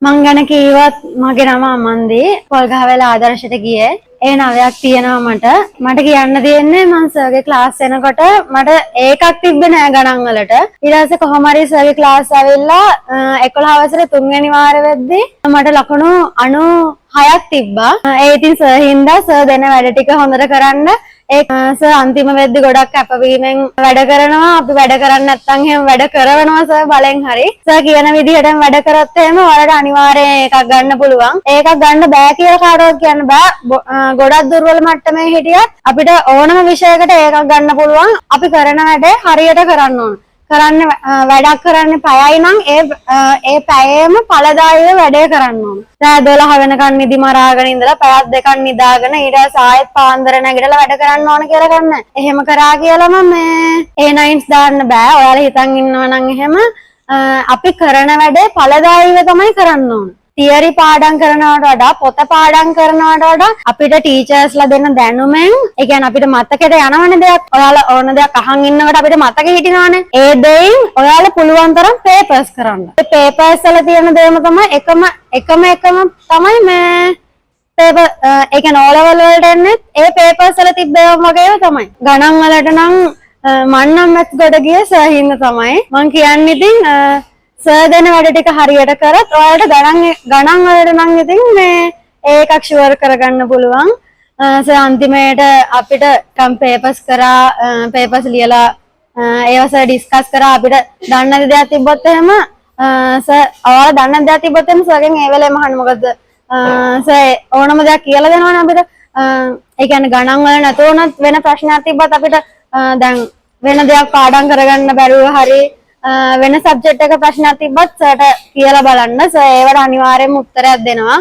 මං ගැන කීවත් මගේ නම අමන්දි පොල්ගහවෙල ආදර්ශයට ගියේ. ඒ නවයක් තියෙනවා මට. මට කියන්න තියෙන්නේ මං සර්ගේ ක්ලාස් යනකොට මට ඒකක් තිබ්බේ නෑ ගණන් වලට. ඊට පස්සේ කොහොම හරි සර්ගේ ක්ලාස් ඇවිල්ලා 11 වසරේ 3 වෙනි වාරෙ වෙද්දි මට ලකුණු 96ක් තිබ්බා. ඒ ඉතින් සර් හින්දා සර් දෙන වැඩ ටික හොඳට කරන්න ඒ සර් අන්තිම වෙද්දි ගොඩක් කැපවීමෙන් වැඩ කරනවා. අපි වැඩ කරන්නේ නැත්නම් එහෙම වැඩ කරනවා සර් බලෙන් හරි. සර් කියන විදිහටම වැඩ කරොත් එහෙම ඔයාලට අනිවාර්යයෙන් එකක් ගන්න පුළුවන්. ඒකක් ගන්න බෑ කියලා කාටවත් කියන්න බෑ. ගොඩක් දුර්වල මට්ටමේ හිටියත් අපිට ඕනම විෂයකට ඒකක් ගන්න පුළුවන්. අපි කරන වැඩේ හරියට කරන්න ඕන. වැඩක් කරන්න පැයයි නම් ඒ පැයේම ඵලදායීව වැඩේ කරන්න ඕන. රෑ 12 වෙනකන් නිදි මරාගෙන ඉඳලා පැයක් දෙකක් නිදාගෙන ඊට පස්සේ ආයෙත් පාන්දර නැගිටලා වැඩ කරන්න ඕන කියලා ගන්න. එහෙම කරා කියලාම මේ A9s දාන්න බෑ. ඔයාලා හිතන් ඉන්නවා නම් එහෙම අපි කරන වැඩේ ඵලදායීව තමයි කරන්න ඕන. තියරි පාඩම් කරනවට වඩා පොත පාඩම් කරනවට වඩා අපිට ටීචර්ස්ලා දෙන දැනුමෙන් ඒ කියන්නේ අපිට මතකෙට යනවනේ දෙයක්. ඔයාලා ඕන දෙයක් අහන් ඉන්නකොට අපිට මතකෙ හිටිනවනේ. ඒ දෙයින් ඔයාලා පුළුවන් තරම් පේපර්ස් කරන්න. ඒ පේපර්ස් වල තියෙන දේම තමයි එකම තමයි මේ පේපර් ඒ කියන්නේ O level වලට එන්නේ ඒ පේපර්ස් වල තිබ්බ ඒවා වගේම තමයි. ගණන් වලට නම් මන් නම් මැත්ස් ගොඩ ගියේ සර් හින්දා තමයි. මං කියන්නේ ඉතින් සර් දෙන වැඩ ටික හරියට කරත් ඔයාලට ගණන් වලට නම් ඉතින් මේ ඒකක් ෂුවර් කරගන්න පුළුවන්. සර් අන්තිමේට අපිට පේපර්ස් කරා පේපර්ස් ලියලා ඒව සර් ඩිස්කස් කරා අපිට දන්න දෙයක් තිබ්බොත් එහෙම සර් ඔයාලා දන්න දෙයක් තිබ්බොත් එහෙම සර්ගෙන් ඒ වෙලේම අහන්න. මොකද සර් ඕනම දෙයක් කියලා දෙනවනේ අපිට. ඒ කියන්නේ ගණන් වල නැතොනත් වෙන ප්‍රශ්නයක් තිබ්බත් අපිට දැන් වෙන දෙයක් පාඩම් කරගන්න බැරුව හරි වෙන සබ්ජෙක්ට් එක ප්‍රශ්නයක් තිබ්බත් සර්ට කියලා බලන්න. සර් ඒවට අනිවාර්යයෙන්ම උත්තරයක් දෙනවා.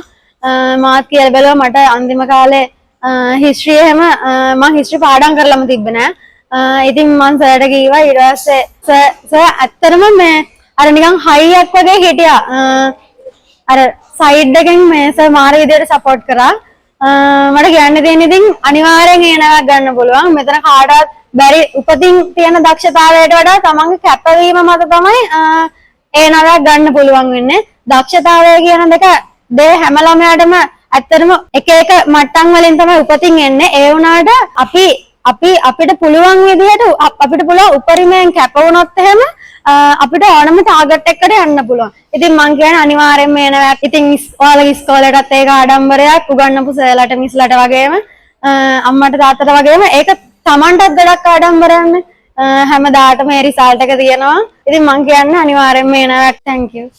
මාත් කියලා බැලුවා මට අන්තිම කාලේ හිස්ටරි එහෙම මම හිස්ටරි පාඩම් කරලම තිබ්බේ නෑ. ඉතින් මම සර්ට කිව්වා ඊට පස්සේ සර් ඇත්තටම මේ අර නිකන් හයියක් වගේ හිටියා. අර සයිඩ් එකෙන් මේ සර් මාර විදියට සපෝට් කරා. මට කියන්න තියෙන ඉතින් අනිවාර්යෙන් ඒ නමක් ගන්න පුළුවන්. මෙතන කාටවත් බැරි උපතින් තියෙන දක්ෂතාවයට වඩා තමන්ගේ කැපවීම මත තමයි ඒ නමක් ගන්න පුළුවන් වෙන්නේ. දක්ෂතාවය කියන දේ හැම ළමයාටම ඇත්තටම එක මට්ටම් වලින් තමයි උපතින් එන්නේ. ඒ වුණාට අපිට පුළුවන් විදිහට අපිට පුළුවන් උපරිමයෙන් කැප වුණොත් එහෙම අපිට ඕනම ටාගට් එකකට යන්න පුළුවන්. ඉතින් මං කියන්නේ අනිවාර්යෙන්ම එනවාක්. ඉතින් ඔයාලගේ ඉස්කෝලේටත් ඒක ආඩම්බරයක් උගන්වපු සර්ලාට මිස්ලාට වගේම අම්මට තාත්තට වගේම ඒක තමන්ටත් ගොඩක් ආඩම්බරයක්නේ. හැමදාටම මේ රිසල්ට් එක තියෙනවා. ඉතින් මං කියන්නේ අනිවාර්යෙන්ම එනවාක්. thank you.